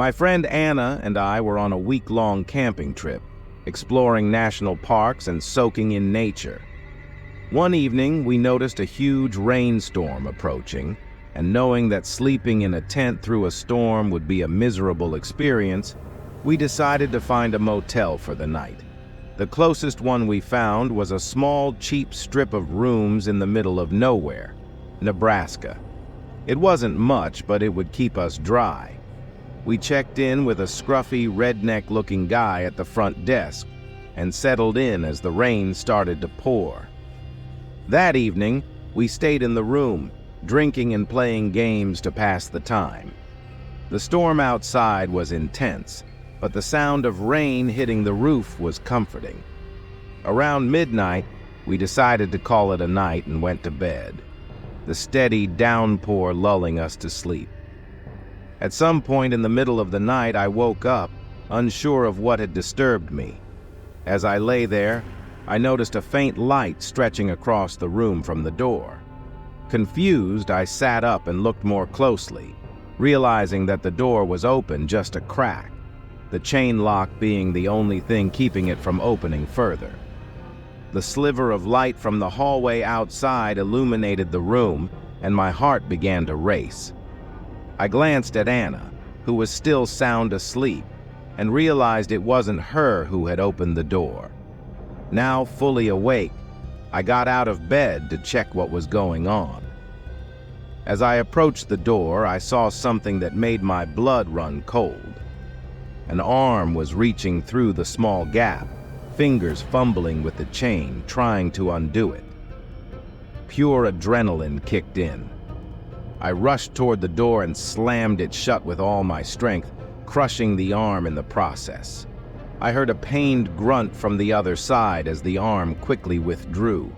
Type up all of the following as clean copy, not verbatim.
My friend Anna and I were on a week-long camping trip, exploring national parks and soaking in nature. One evening, we noticed a huge rainstorm approaching, and knowing that sleeping in a tent through a storm would be a miserable experience, we decided to find a motel for the night. The closest one we found was a small, cheap strip of rooms in the middle of nowhere, Nebraska. It wasn't much, but it would keep us dry. We checked in with a scruffy, redneck-looking guy at the front desk and settled in as the rain started to pour. That evening, we stayed in the room, drinking and playing games to pass the time. The storm outside was intense, but the sound of rain hitting the roof was comforting. Around midnight, we decided to call it a night and went to bed, the steady downpour lulling us to sleep. At some point in the middle of the night, I woke up, unsure of what had disturbed me. As I lay there, I noticed a faint light stretching across the room from the door. Confused, I sat up and looked more closely, realizing that the door was open just a crack, the chain lock being the only thing keeping it from opening further. The sliver of light from the hallway outside illuminated the room, and my heart began to race. I glanced at Anna, who was still sound asleep, and realized it wasn't her who had opened the door. Now fully awake, I got out of bed to check what was going on. As I approached the door, I saw something that made my blood run cold. An arm was reaching through the small gap, fingers fumbling with the chain, trying to undo it. Pure adrenaline kicked in. I rushed toward the door and slammed it shut with all my strength, crushing the arm in the process. I heard a pained grunt from the other side as the arm quickly withdrew.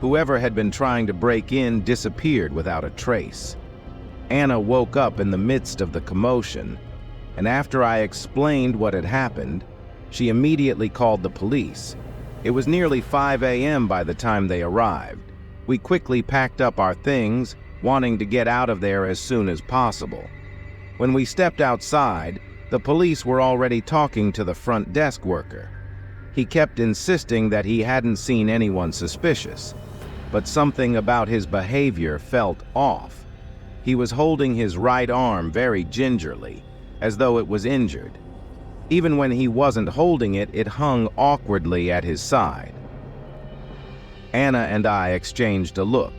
Whoever had been trying to break in disappeared without a trace. Anna woke up in the midst of the commotion, and after I explained what had happened, she immediately called the police. It was nearly 5 a.m. by the time they arrived. We quickly packed up our things, wanting to get out of there as soon as possible. When we stepped outside, the police were already talking to the front desk worker. He kept insisting that he hadn't seen anyone suspicious, but something about his behavior felt off. He was holding his right arm very gingerly, as though it was injured. Even when he wasn't holding it, it hung awkwardly at his side. Anna and I exchanged a look.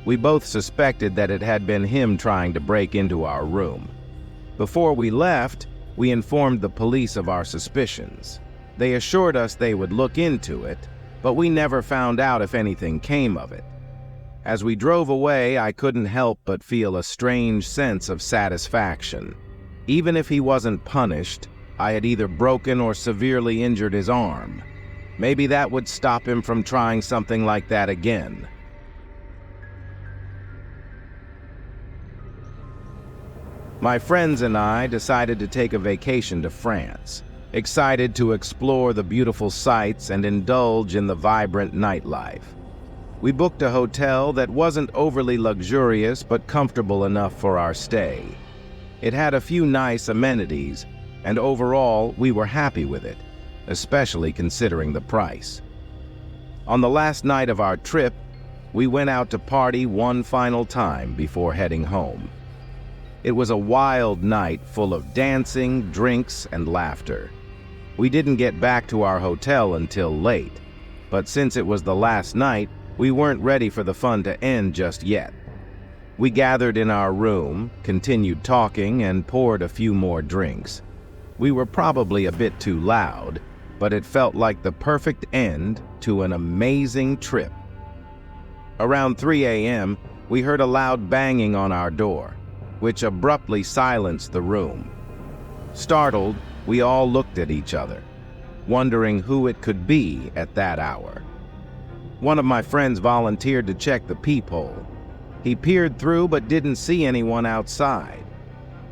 We both suspected that it had been him trying to break into our room. Before we left, we informed the police of our suspicions. They assured us they would look into it, but we never found out if anything came of it. As we drove away, I couldn't help but feel a strange sense of satisfaction. Even if he wasn't punished, I had either broken or severely injured his arm. Maybe that would stop him from trying something like that again. My friends and I decided to take a vacation to France, excited to explore the beautiful sights and indulge in the vibrant nightlife. We booked a hotel that wasn't overly luxurious but comfortable enough for our stay. It had a few nice amenities, and overall we were happy with it, especially considering the price. On the last night of our trip, we went out to party one final time before heading home. It was a wild night full of dancing, drinks, and laughter. We didn't get back to our hotel until late, but since it was the last night, we weren't ready for the fun to end just yet. We gathered in our room, continued talking, and poured a few more drinks. We were probably a bit too loud, but it felt like the perfect end to an amazing trip. Around 3 a.m., we heard a loud banging on our door, which abruptly silenced the room. Startled, we all looked at each other, wondering who it could be at that hour. One of my friends volunteered to check the peephole. He peered through but didn't see anyone outside.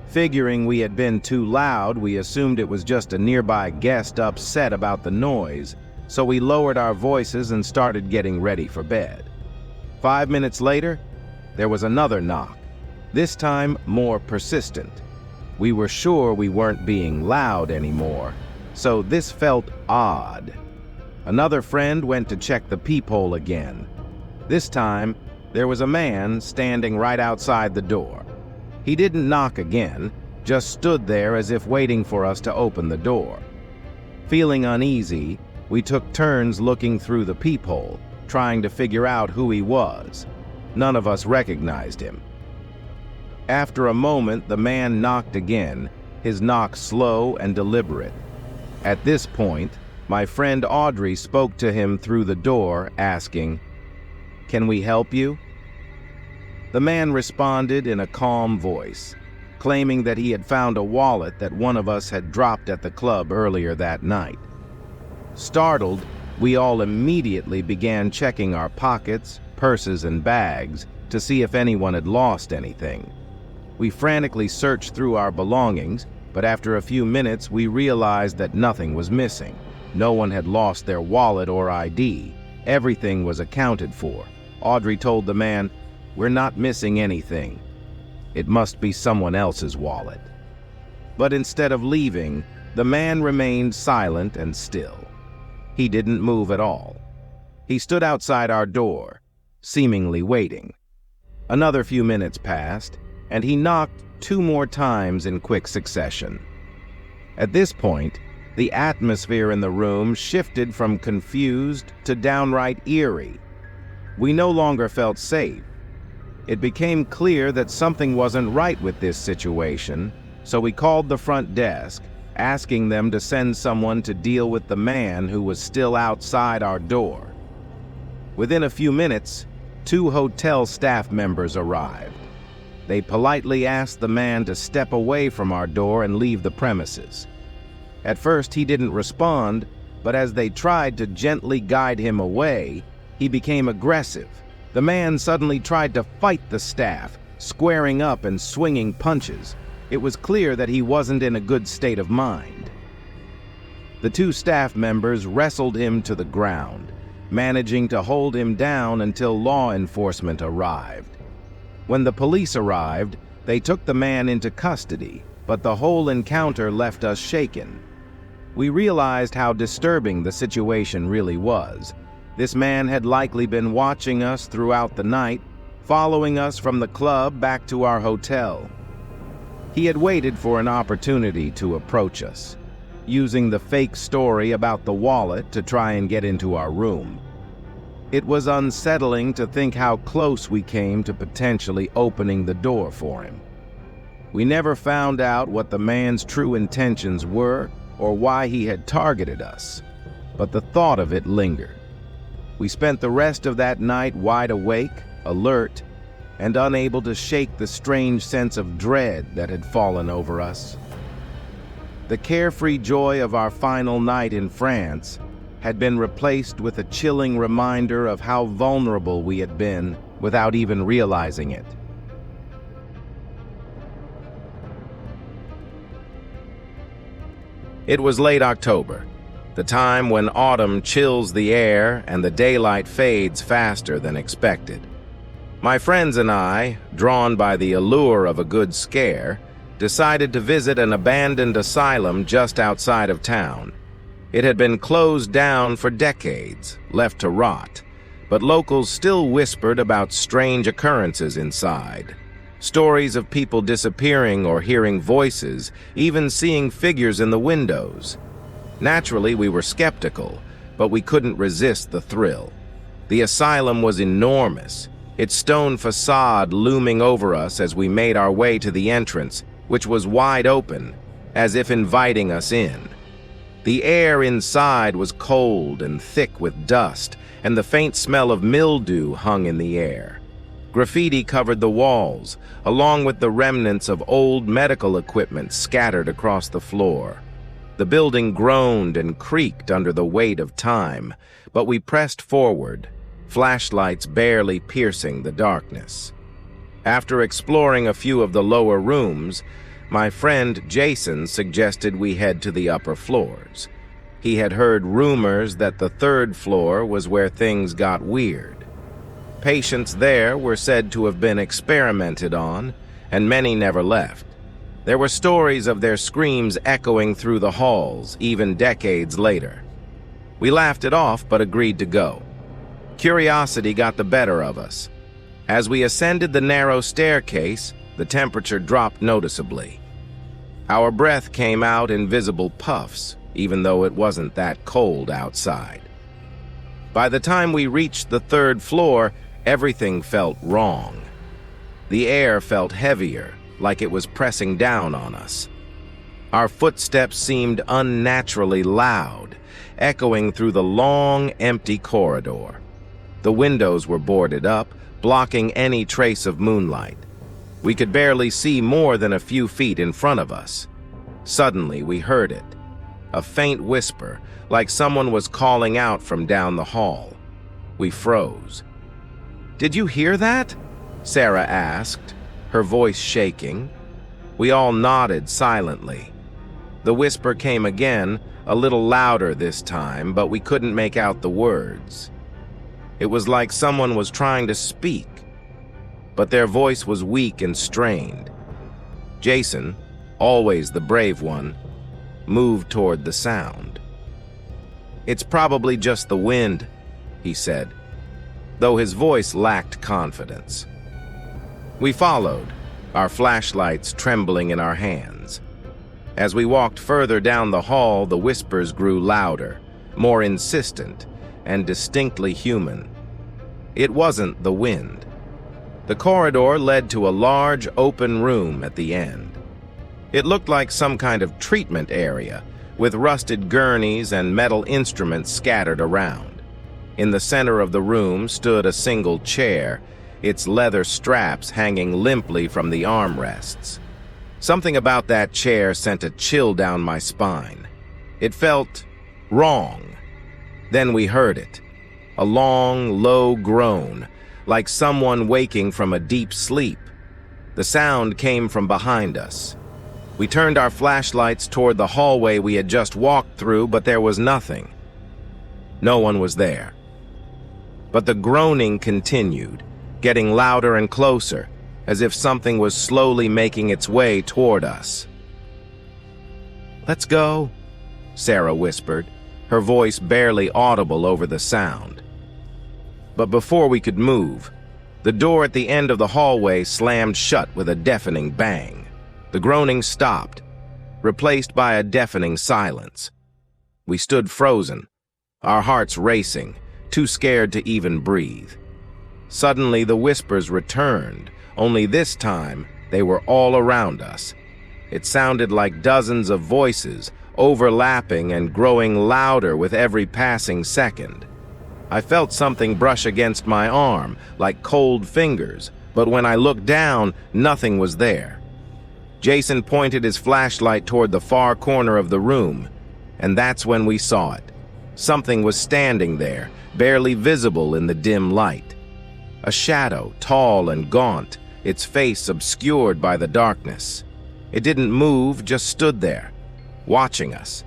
Figuring we had been too loud, we assumed it was just a nearby guest upset about the noise, so we lowered our voices and started getting ready for bed. 5 minutes later, there was another knock, this time more persistent. We were sure we weren't being loud anymore, so this felt odd. Another friend went to check the peephole again. This time, there was a man standing right outside the door. He didn't knock again, just stood there as if waiting for us to open the door. Feeling uneasy, we took turns looking through the peephole, trying to figure out who he was. None of us recognized him. After a moment, the man knocked again, his knock slow and deliberate. At this point, my friend Audrey spoke to him through the door, asking, "Can we help you?" The man responded in a calm voice, claiming that he had found a wallet that one of us had dropped at the club earlier that night. Startled, we all immediately began checking our pockets, purses, and bags to see if anyone had lost anything. We frantically searched through our belongings, but after a few minutes we realized that nothing was missing. No one had lost their wallet or ID. Everything was accounted for. Audrey told the man, "We're not missing anything. It must be someone else's wallet." But instead of leaving, the man remained silent and still. He didn't move at all. He stood outside our door, seemingly waiting. Another few minutes passed, and he knocked 2 more times in quick succession. At this point, the atmosphere in the room shifted from confused to downright eerie. We no longer felt safe. It became clear that something wasn't right with this situation, so we called the front desk, asking them to send someone to deal with the man who was still outside our door. Within a few minutes, 2 hotel staff members arrived. They politely asked the man to step away from our door and leave the premises. At first, he didn't respond, but as they tried to gently guide him away, he became aggressive. The man suddenly tried to fight the staff, squaring up and swinging punches. It was clear that he wasn't in a good state of mind. The 2 staff members wrestled him to the ground, managing to hold him down until law enforcement arrived. When the police arrived, they took the man into custody, but the whole encounter left us shaken. We realized how disturbing the situation really was. This man had likely been watching us throughout the night, following us from the club back to our hotel. He had waited for an opportunity to approach us, using the fake story about the wallet to try and get into our room. It was unsettling to think how close we came to potentially opening the door for him. We never found out what the man's true intentions were or why he had targeted us, but the thought of it lingered. We spent the rest of that night wide awake, alert, and unable to shake the strange sense of dread that had fallen over us. The carefree joy of our final night in France had been replaced with a chilling reminder of how vulnerable we had been without even realizing it. It was late October, the time when autumn chills the air and the daylight fades faster than expected. My friends and I, drawn by the allure of a good scare, decided to visit an abandoned asylum just outside of town. It had been closed down for decades, left to rot, but locals still whispered about strange occurrences inside. Stories of people disappearing or hearing voices, even seeing figures in the windows. Naturally, we were skeptical, but we couldn't resist the thrill. The asylum was enormous, its stone facade looming over us as we made our way to the entrance, which was wide open, as if inviting us in. The air inside was cold and thick with dust, and the faint smell of mildew hung in the air. Graffiti covered the walls, along with the remnants of old medical equipment scattered across the floor. The building groaned and creaked under the weight of time, but we pressed forward, flashlights barely piercing the darkness. After exploring a few of the lower rooms, my friend Jason suggested we head to the upper floors. He had heard rumors that the 3rd floor was where things got weird. Patients there were said to have been experimented on, and many never left. There were stories of their screams echoing through the halls, even decades later. We laughed it off, but agreed to go. Curiosity got the better of us. As we ascended the narrow staircase, the temperature dropped noticeably. Our breath came out in visible puffs, even though it wasn't that cold outside. By the time we reached the third floor, everything felt wrong. The air felt heavier, like it was pressing down on us. Our footsteps seemed unnaturally loud, echoing through the long, empty corridor. The windows were boarded up, blocking any trace of moonlight. We could barely see more than a few feet in front of us. Suddenly, we heard it. A faint whisper, like someone was calling out from down the hall. We froze. "Did you hear that?" Sarah asked, her voice shaking. We all nodded silently. The whisper came again, a little louder this time, but we couldn't make out the words. It was like someone was trying to speak, but their voice was weak and strained. Jason, always the brave one, moved toward the sound. "It's probably just the wind," he said, though his voice lacked confidence. We followed, our flashlights trembling in our hands. As we walked further down the hall, the whispers grew louder, more insistent, and distinctly human. It wasn't the wind. The corridor led to a large, open room at the end. It looked like some kind of treatment area, with rusted gurneys and metal instruments scattered around. In the center of the room stood a single chair, its leather straps hanging limply from the armrests. Something about that chair sent a chill down my spine. It felt wrong. Then we heard it. A long, low groan, like someone waking from a deep sleep. The sound came from behind us. We turned our flashlights toward the hallway we had just walked through, but there was nothing. No one was there. But the groaning continued, getting louder and closer, as if something was slowly making its way toward us. "Let's go," Sarah whispered, her voice barely audible over the sound. But before we could move, the door at the end of the hallway slammed shut with a deafening bang. The groaning stopped, replaced by a deafening silence. We stood frozen, our hearts racing, too scared to even breathe. Suddenly, the whispers returned, only this time they were all around us. It sounded like dozens of voices, overlapping and growing louder with every passing second. I felt something brush against my arm, like cold fingers, but when I looked down, nothing was there. Jason pointed his flashlight toward the far corner of the room, and that's when we saw it. Something was standing there, barely visible in the dim light. A shadow, tall and gaunt, its face obscured by the darkness. It didn't move, just stood there, watching us.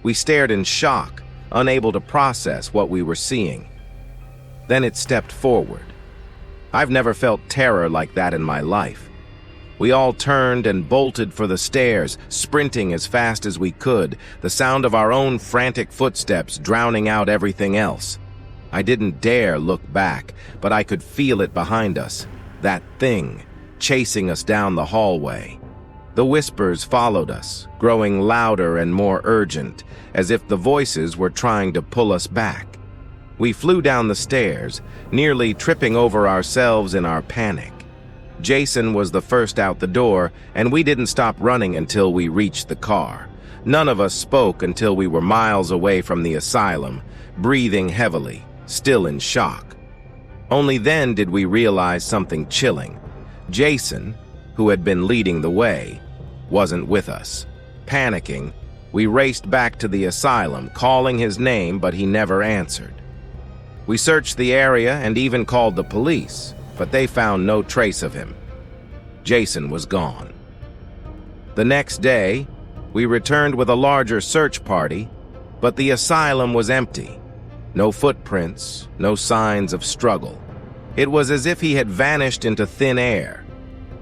We stared in shock, unable to process what we were seeing. Then it stepped forward. I've never felt terror like that in my life. We all turned and bolted for the stairs, sprinting as fast as we could, the sound of our own frantic footsteps drowning out everything else. I didn't dare look back, but I could feel it behind us, that thing, chasing us down the hallway. The whispers followed us, growing louder and more urgent, as if the voices were trying to pull us back. We flew down the stairs, nearly tripping over ourselves in our panic. Jason was the first out the door, and we didn't stop running until we reached the car. None of us spoke until we were miles away from the asylum, breathing heavily, still in shock. Only then did we realize something chilling. Jason, who had been leading the way, wasn't with us. Panicking, we raced back to the asylum, calling his name, but he never answered. We searched the area and even called the police, but they found no trace of him. Jason was gone. The next day, we returned with a larger search party, but the asylum was empty. No footprints, no signs of struggle. It was as if he had vanished into thin air.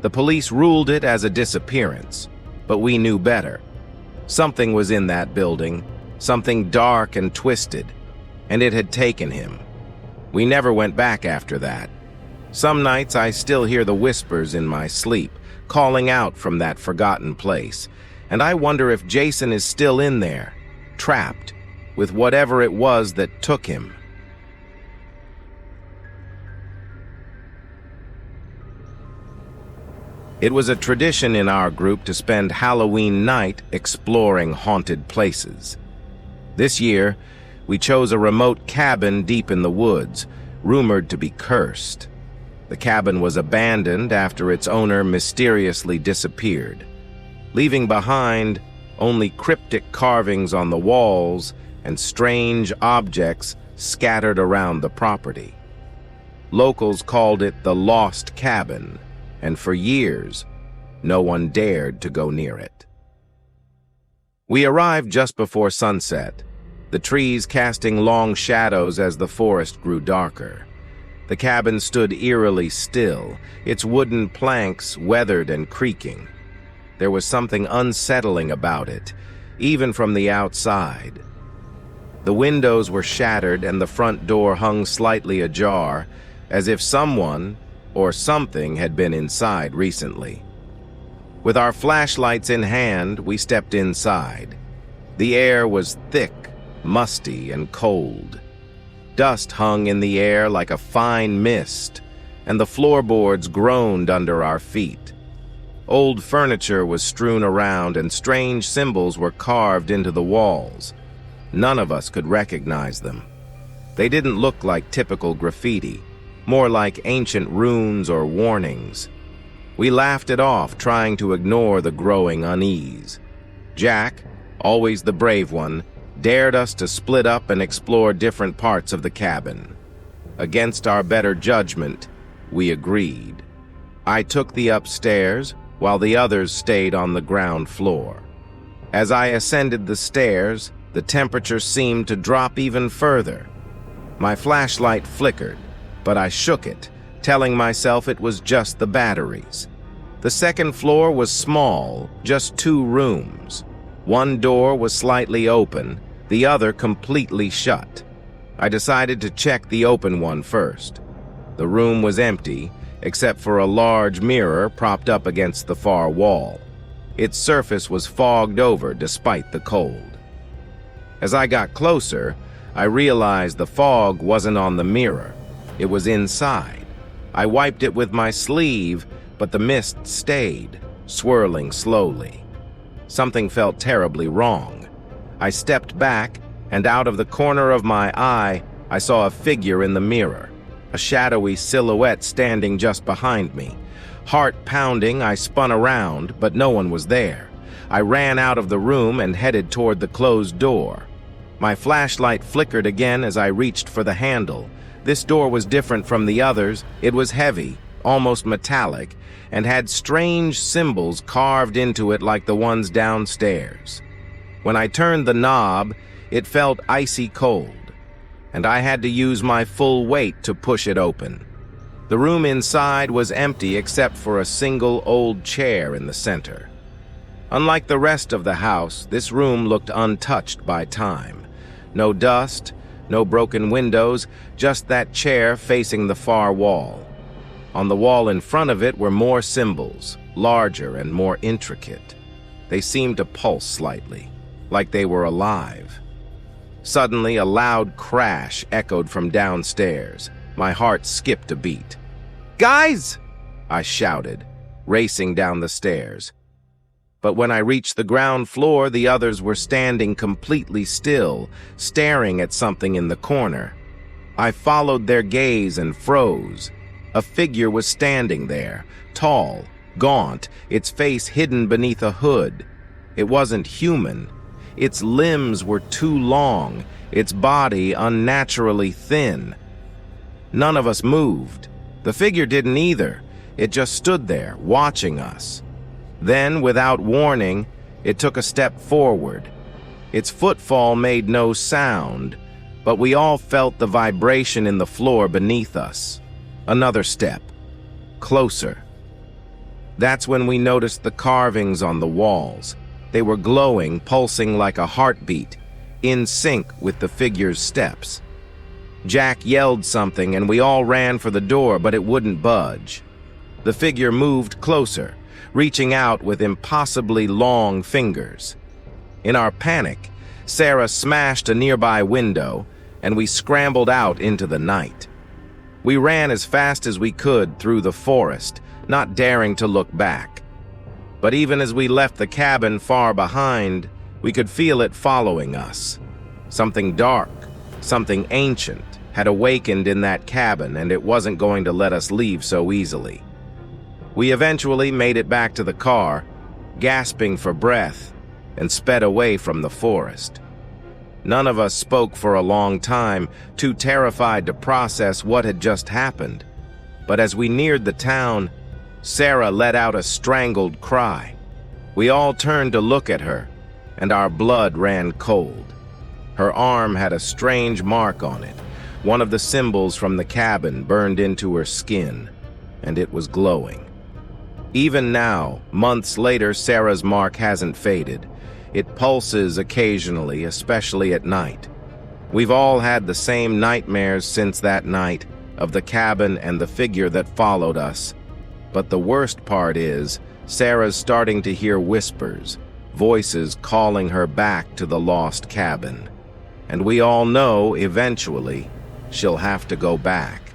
The police ruled it as a disappearance, but we knew better. Something was in that building, something dark and twisted, and it had taken him. We never went back after that. Some nights I still hear the whispers in my sleep, calling out from that forgotten place, and I wonder if Jason is still in there, trapped, with whatever it was that took him. It was a tradition in our group to spend Halloween night exploring haunted places. This year, we chose a remote cabin deep in the woods, rumored to be cursed. The cabin was abandoned after its owner mysteriously disappeared, leaving behind only cryptic carvings on the walls and strange objects scattered around the property. Locals called it the Lost Cabin, and for years, no one dared to go near it. We arrived just before sunset, the trees casting long shadows as the forest grew darker. The cabin stood eerily still, its wooden planks weathered and creaking. There was something unsettling about it, even from the outside. The windows were shattered and the front door hung slightly ajar, as if someone or something had been inside recently. With our flashlights in hand, we stepped inside. The air was thick, musty, and cold. Dust hung in the air like a fine mist, and the floorboards groaned under our feet. Old furniture was strewn around, and strange symbols were carved into the walls. None of us could recognize them. They didn't look like typical graffiti, more like ancient runes or warnings. We laughed it off, trying to ignore the growing unease. Jack, always the brave one, dared us to split up and explore different parts of the cabin. Against our better judgment, we agreed. I took the upstairs, while the others stayed on the ground floor. As I ascended the stairs, the temperature seemed to drop even further. My flashlight flickered, but I shook it, telling myself it was just the batteries. The second floor was small, just 2 rooms. One door was slightly open, the other completely shut. I decided to check the open one first. The room was empty, except for a large mirror propped up against the far wall. Its surface was fogged over despite the cold. As I got closer, I realized the fog wasn't on the mirror. It was inside. I wiped it with my sleeve, but the mist stayed, swirling slowly. Something felt terribly wrong. I stepped back, and out of the corner of my eye, I saw a figure in the mirror, a shadowy silhouette standing just behind me. Heart pounding, I spun around, but no one was there. I ran out of the room and headed toward the closed door. My flashlight flickered again as I reached for the handle. This door was different from the others. It was heavy, almost metallic, and had strange symbols carved into it like the ones downstairs. When I turned the knob, it felt icy cold, and I had to use my full weight to push it open. The room inside was empty except for a single old chair in the center. Unlike the rest of the house, this room looked untouched by time. No dust, no broken windows, just that chair facing the far wall. On the wall in front of it were more symbols, larger and more intricate. They seemed to pulse slightly, like they were alive. Suddenly, a loud crash echoed from downstairs. My heart skipped a beat. "Guys!" I shouted, racing down the stairs. But when I reached the ground floor, the others were standing completely still, staring at something in the corner. I followed their gaze and froze. A figure was standing there, tall, gaunt, its face hidden beneath a hood. It wasn't human. Its limbs were too long, its body unnaturally thin. None of us moved. The figure didn't either. It just stood there, watching us. Then, without warning, it took a step forward. Its footfall made no sound, but we all felt the vibration in the floor beneath us. Another step. Closer. That's when we noticed the carvings on the walls. They were glowing, pulsing like a heartbeat, in sync with the figure's steps. Jack yelled something and we all ran for the door, but it wouldn't budge. The figure moved closer, reaching out with impossibly long fingers. In our panic, Sarah smashed a nearby window and we scrambled out into the night. We ran as fast as we could through the forest, not daring to look back. But even as we left the cabin far behind, we could feel it following us. Something dark, something ancient, had awakened in that cabin, and it wasn't going to let us leave so easily. We eventually made it back to the car, gasping for breath, and sped away from the forest. None of us spoke for a long time, too terrified to process what had just happened. But as we neared the town, Sarah let out a strangled cry. We all turned to look at her, and our blood ran cold. Her arm had a strange mark on it, one of the symbols from the cabin burned into her skin, and it was glowing. Even now, months later, Sarah's mark hasn't faded. It pulses occasionally, especially at night. We've all had the same nightmares since that night, of the cabin and the figure that followed us. But the worst part is, Sarah's starting to hear whispers, voices calling her back to the lost cabin. And we all know, eventually, she'll have to go back.